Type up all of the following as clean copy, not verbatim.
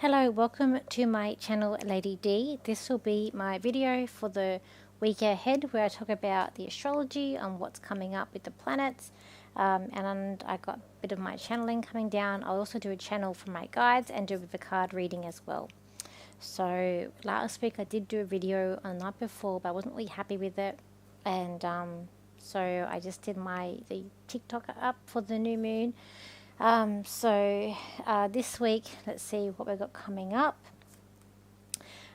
Hello, welcome to my channel Lady D. This will be my video for the week ahead where I talk about the astrology and what's coming up with the planets, and I got a bit of my channeling coming down. I'll also do a channel for my guides and do a bit of a card reading as well. So last week I did do a video on the night before, but I wasn't really happy with it, and so I just did the TikTok up for the new moon. This week, let's see what we've got coming up.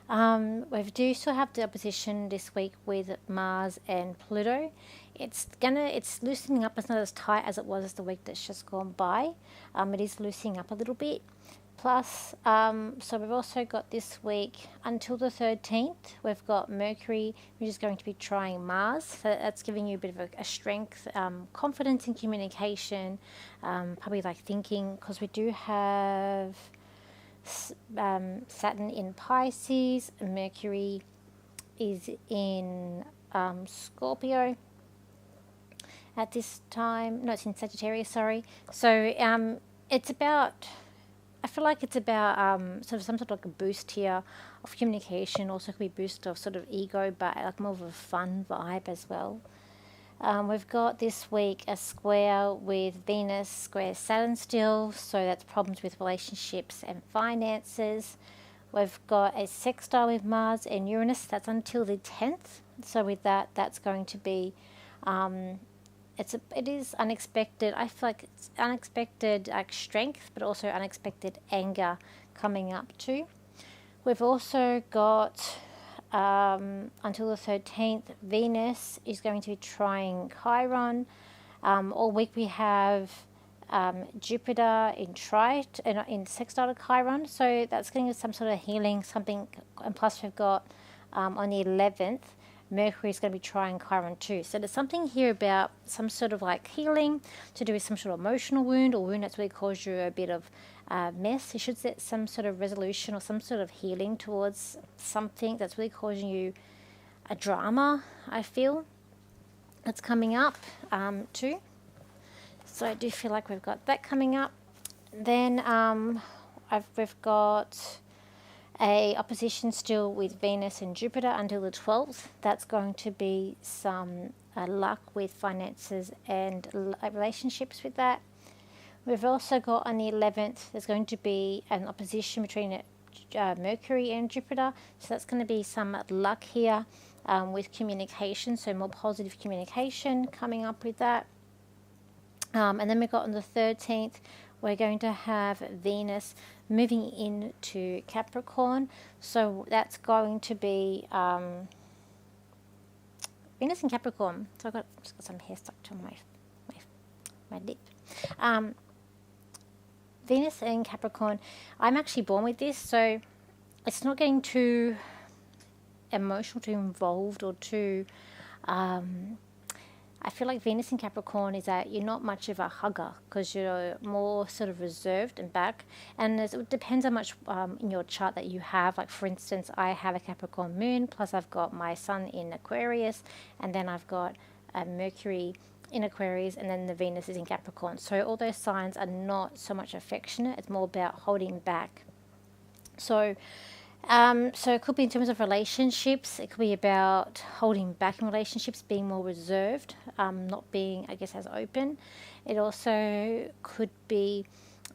We do still have the opposition this week with Mars and Pluto. It's loosening up. It's not as tight as it was the week that's just gone by. It is loosening up a little bit. Plus, so we've also got this week until the 13th, we've got Mercury, which is going to be trying Mars. So that's giving you a bit of a strength, confidence in communication, probably like thinking, because we do have Saturn in Pisces, Mercury is in Scorpio at this time. No, it's in Sagittarius, sorry. So it's about... I feel like it's about sort of some sort of like a boost here of communication. Also could be boost of sort of ego, but like more of a fun vibe as well. We've got this week a square with Venus, square Saturn still, so that's problems with relationships and finances. We've got a sextile with Mars and Uranus, that's until the 10th. So with that, that's going to be... it is unexpected. I feel like it's unexpected strength, but also unexpected anger coming up too. We've also got until the 13th, Venus is going to be trying Chiron. All week we have Jupiter in trite and in sextile to Chiron, so that's getting some sort of healing, something. And plus we've got on the 11th, Mercury is going to be trying Chiron too. So there's something here about some sort of like healing to do with some sort of emotional wound or wound that's really caused you a bit of mess. You should set some sort of resolution or some sort of healing towards something that's really causing you a drama, I feel. That's coming up too. So I do feel like we've got that coming up. Then we've got a opposition still with Venus and Jupiter until the 12th. That's going to be some luck with finances and relationships with that. We've also got on the 11th, there's going to be an opposition between Mercury and Jupiter. So that's going to be some luck here with communication, so more positive communication coming up with that. And then we've got on the 13th, we're going to have Venus moving into Capricorn. So that's going to be Venus in Capricorn. So I've just got some hair stuck to my lip. Venus in Capricorn. I'm actually born with this, so it's not getting too emotional, too involved, or too... I feel like Venus in Capricorn is that you're not much of a hugger because you're more sort of reserved and back. And it depends how much in your chart that you have. Like, for instance, I have a Capricorn moon, plus I've got my sun in Aquarius, and then I've got Mercury in Aquarius, and then the Venus is in Capricorn. So all those signs are not so much affectionate. It's more about holding back. So it could be in terms of relationships. It could be about holding back in relationships, being more reserved, not being, I guess, as open. It also could be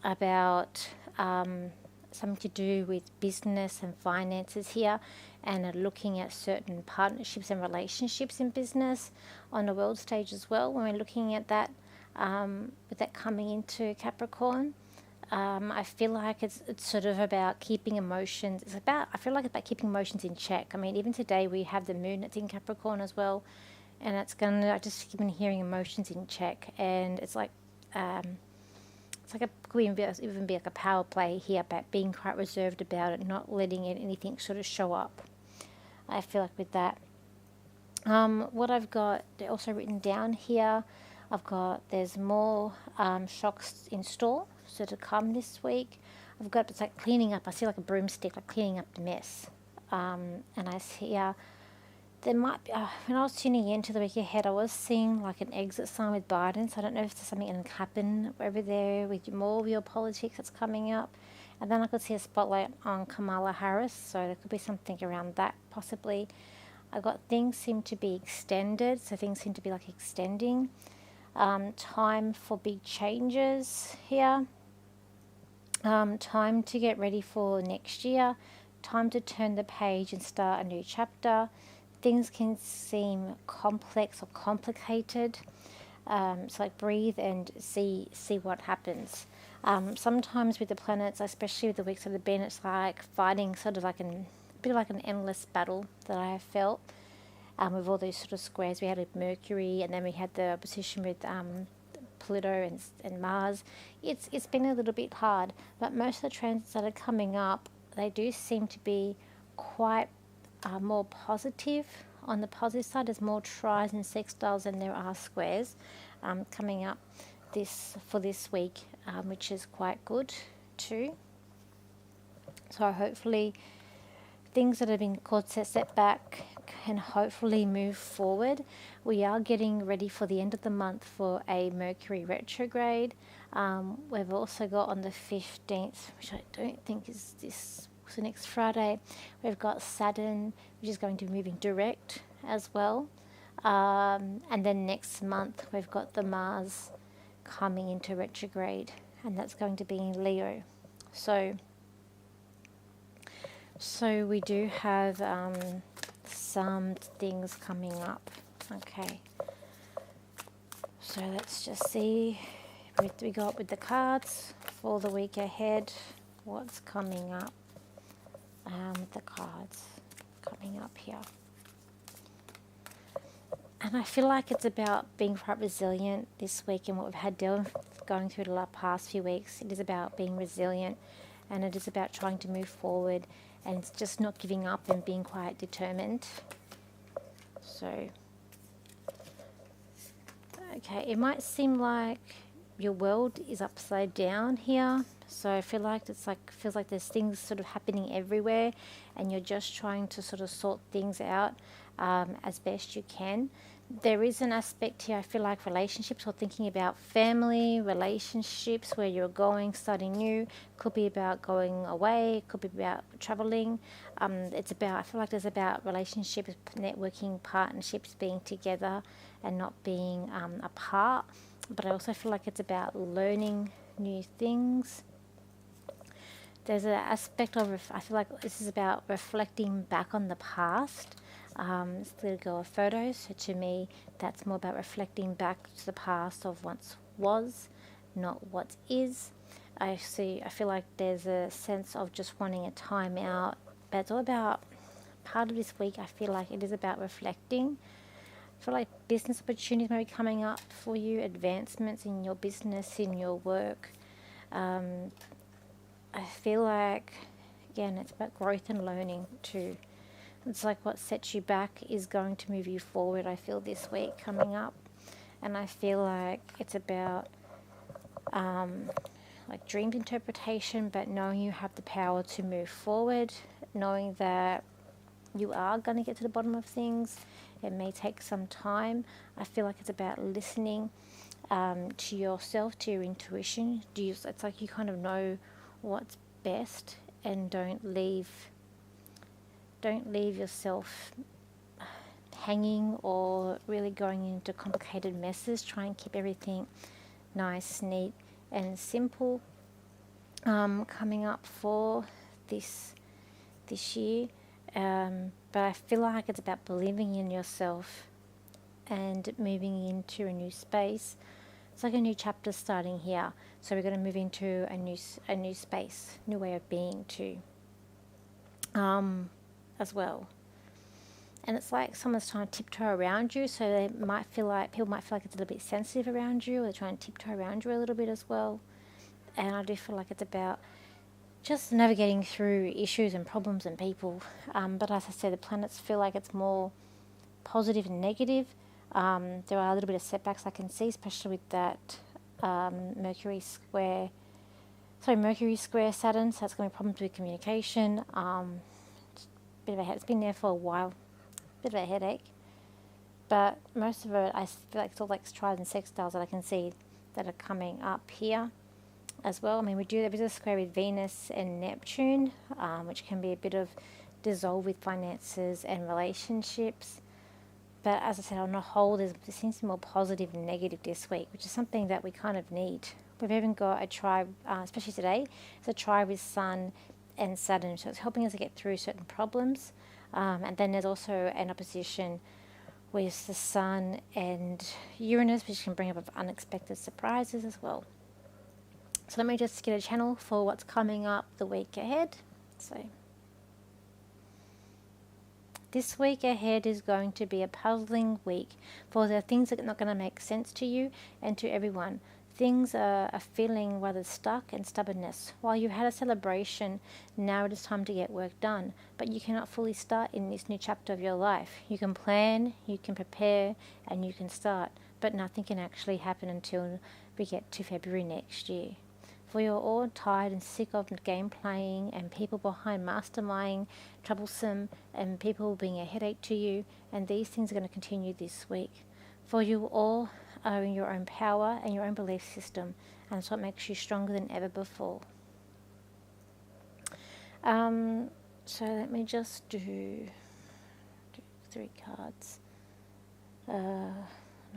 about something to do with business and finances here, and looking at certain partnerships and relationships in business on the world stage as well. When we're looking at that, with that coming into Capricorn. I feel like it's sort of about keeping emotions. I feel like it's about keeping emotions in check. I mean, even today we have the moon that's in Capricorn as well, and I just keep on hearing emotions in check, and it's like could even be like a power play here about being quite reserved about it, not letting anything sort of show up. I feel like with that. What I've got also written down here, there's more shocks in store, so to come this week. It's like cleaning up. I see like a broomstick, like cleaning up the mess. And I see there might be, when I was tuning into the week ahead, I was seeing like an exit sign with Biden. So I don't know if there's something going to happen over there with more of your politics that's coming up. And then I could see a spotlight on Kamala Harris, so there could be something around that possibly. I got things seem to be extended, so things seem to be like extending. Time for big changes here. Time to get ready for next year. Time to turn the page and start a new chapter. Things can seem complex or complicated. So like breathe and see what happens. Sometimes with the planets, especially with the weeks that have been, it's like fighting sort of like a bit like an endless battle that I have felt. With all those sort of squares we had with Mercury, and then we had the opposition with Pluto and Mars. It's been a little bit hard, but most of the transits that are coming up, they do seem to be quite more positive. On the positive side, there's more tries and sextiles than there are squares coming up for this week, which is quite good too. So hopefully things that have been caused set back can hopefully move forward. We are getting ready for the end of the month for a Mercury retrograde. We've also got on the 15th, which I don't think is this, so next Friday, we've got Saturn, which is going to be moving direct as well. And then next month, we've got the Mars coming into retrograde, and that's going to be in Leo. So we do have some things coming up. Okay. So let's just see what we got with the cards for the week ahead. What's coming up with the cards coming up here. And I feel like it's about being quite resilient this week, and what we've had going through the past few weeks. It is about being resilient, and it is about trying to move forward, and it's just not giving up and being quite determined. So, okay, it might seem like your world is upside down here. So I feel like feels like there's things sort of happening everywhere, and you're just trying to sort of sort things out as best you can. There is an aspect here, I feel like relationships, or thinking about family, relationships, where you're going, starting new. Could be about going away, could be about traveling. I feel like there's about relationships, networking, partnerships, being together and not being apart. But I also feel like it's about learning new things. There's an aspect of, I feel like this is about reflecting back on the past. It's the go of photos. So to me, that's more about reflecting back to the past of what was, not what is. I feel like there's a sense of just wanting a time out, but it's all about, part of this week, I feel like it is about reflecting. I feel like business opportunities may be coming up for you, advancements in your business, in your work. I feel like, again, it's about growth and learning too. It's like what sets you back is going to move you forward, I feel, this week coming up. And I feel like it's about like dream interpretation, but knowing you have the power to move forward, knowing that you are going to get to the bottom of things. It may take some time. I feel like it's about listening to yourself, to your intuition. It's like you kind of know what's best, and don't leave yourself hanging or really going into complicated messes. Try and keep everything nice, neat and simple coming up for this year. But I feel like it's about believing in yourself and moving into a new space. It's like a new chapter starting here. So we're going to move into a new space, new way of being too, as well. And it's like someone's trying to tiptoe around you, so people might feel like it's a little bit sensitive around you, or they're trying to tiptoe around you a little bit as well. And I do feel like it's about just navigating through issues and problems and people. But as I said, the planets feel like it's more positive and negative. There are a little bit of setbacks I can see, especially with that Mercury square Saturn. So that's going to be problems with communication. It's been there for a while. Bit of a headache. But most of it, I feel like it's all like tries and sextiles that I can see that are coming up here. as well. I mean, there is a square with Venus and Neptune, which can be a bit of dissolve with finances and relationships. But as I said, on a whole, there seems to be more positive and negative this week, which is something that we kind of need. We've even got a tribe, especially today, it's a tribe with Sun and Saturn, so it's helping us to get through certain problems. And then there's also an opposition with the Sun and Uranus, which can bring up unexpected surprises as well. So let me just get a channel for what's coming up the week ahead. So this week ahead is going to be a puzzling week, for there are things that are not going to make sense to you and to everyone. Things are feeling rather stuck and stubbornness. While you had a celebration, now it is time to get work done, but you cannot fully start in this new chapter of your life. You can plan, you can prepare, and you can start, but nothing can actually happen until we get to February next year. For you're all tired and sick of game playing and people behind masterminding, troublesome, and people being a headache to you, and these things are going to continue this week. For you all are in your own power and your own belief system, and it's what makes you stronger than ever before. So let me just do 3 cards. What am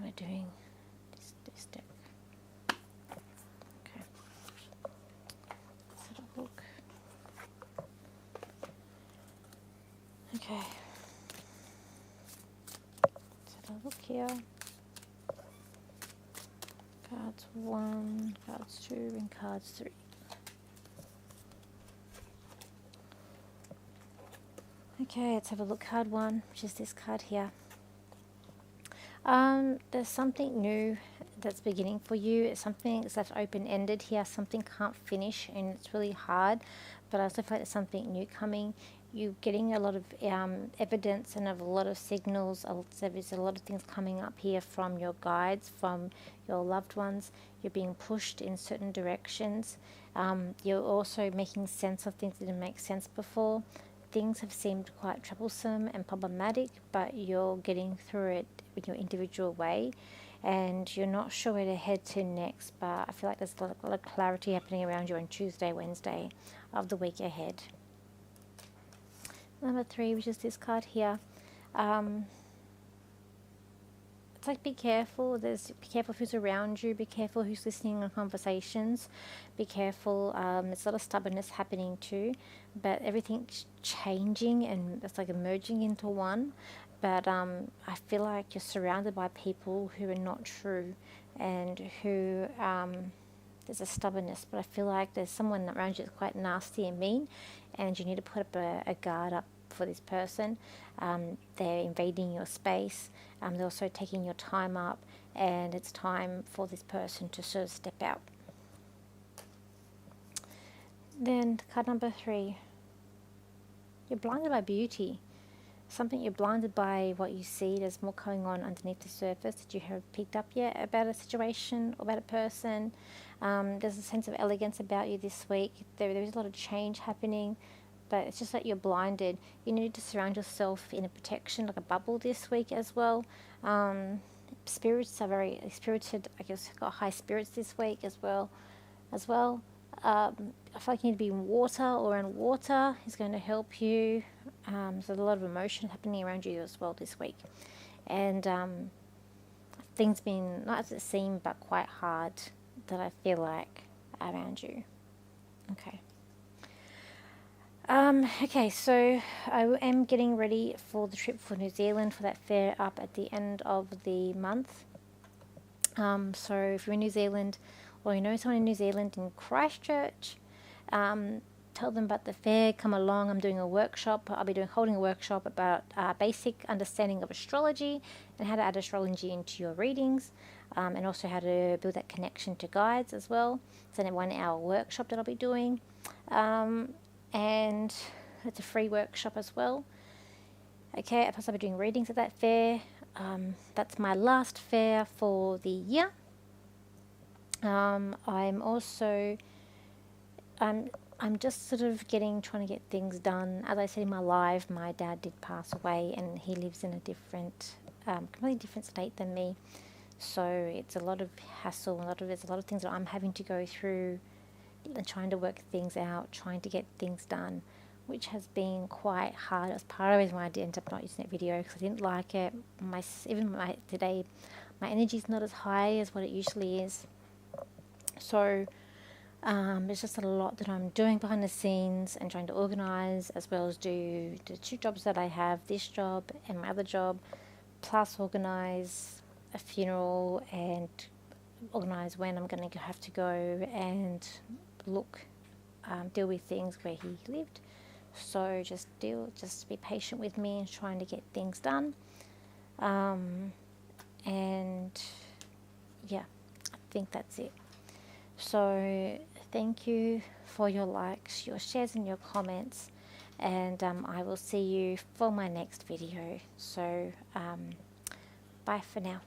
I doing? This deck. Okay. Let's have a look. Okay. Let's have a look here. Cards 1, cards 2, and cards 3. Okay, let's have a look. Card 1, which is this card here. There's something new that's beginning for you. It's something that's open-ended here. Something can't finish, and it's really hard. But I also feel like there's something new coming. You're getting a lot of evidence and a lot of signals. There's a lot of things coming up here from your guides, from your loved ones. You're being pushed in certain directions. You're also making sense of things that didn't make sense before. Things have seemed quite troublesome and problematic, but you're getting through it in your individual way, and you're not sure where to head to next. But I feel like there's a lot of clarity happening around you on Tuesday, Wednesday of the week ahead. Number 3, which is this card here. It's like, be careful. Be careful who's around you. Be careful who's listening to conversations. Be careful. There's a lot of stubbornness happening too, but everything's changing and it's like merging into one. But I feel like you're surrounded by people who are not true, and who there's a stubbornness. But I feel like there's someone around you that's quite nasty and mean, and you need to put up a guard up for this person. They're invading your space. They're also taking your time up, and it's time for this person to sort of step out. Then card number 3. You're blinded by beauty. You're blinded by what you see. There's more going on underneath the surface that you haven't picked up yet about a situation or about a person. There's a sense of elegance about you this week. There is a lot of change happening, but it's just that you're blinded. You need to surround yourself in a protection, like a bubble this week as well. Spirits are very spirited. I guess got high spirits this week as well. I feel like you need to be in water, or in water is going to help you. There's a lot of emotion happening around you as well this week, and things been not as it seemed, but quite hard, that I feel like around you. Okay. Okay, so I am getting ready for the trip for New Zealand, for that fair up at the end of the month. So if you're in New Zealand, or you know someone in New Zealand, in Christchurch, tell them about the fair. Come along. I'm doing a workshop. I'll be holding a workshop about basic understanding of astrology and how to add astrology into your readings, and also how to build that connection to guides as well. It's a 1-hour workshop that I'll be doing. And it's a free workshop as well. Okay, plus I'll be doing readings at that fair. That's my last fair for the year. I'm just sort of trying to get things done. As I said in my live, my dad did pass away, and he lives in a completely different state than me. So it's a lot of hassle. There's a lot of things that I'm having to go through and trying to work things out, trying to get things done, which has been quite hard. It was part of the reason why I did end up not using that video, because I didn't like it. Today, my energy is not as high as what it usually is. So there's just a lot that I'm doing behind the scenes and trying to organise, as well as do the 2 jobs that I have, this job and my other job, plus organise a funeral and organise when I'm going to have to go and deal with things where he lived. So just be patient with me and trying to get things done. And yeah, I think that's it. So thank you for your likes, your shares and your comments, and I will see you for my next video. So bye for now.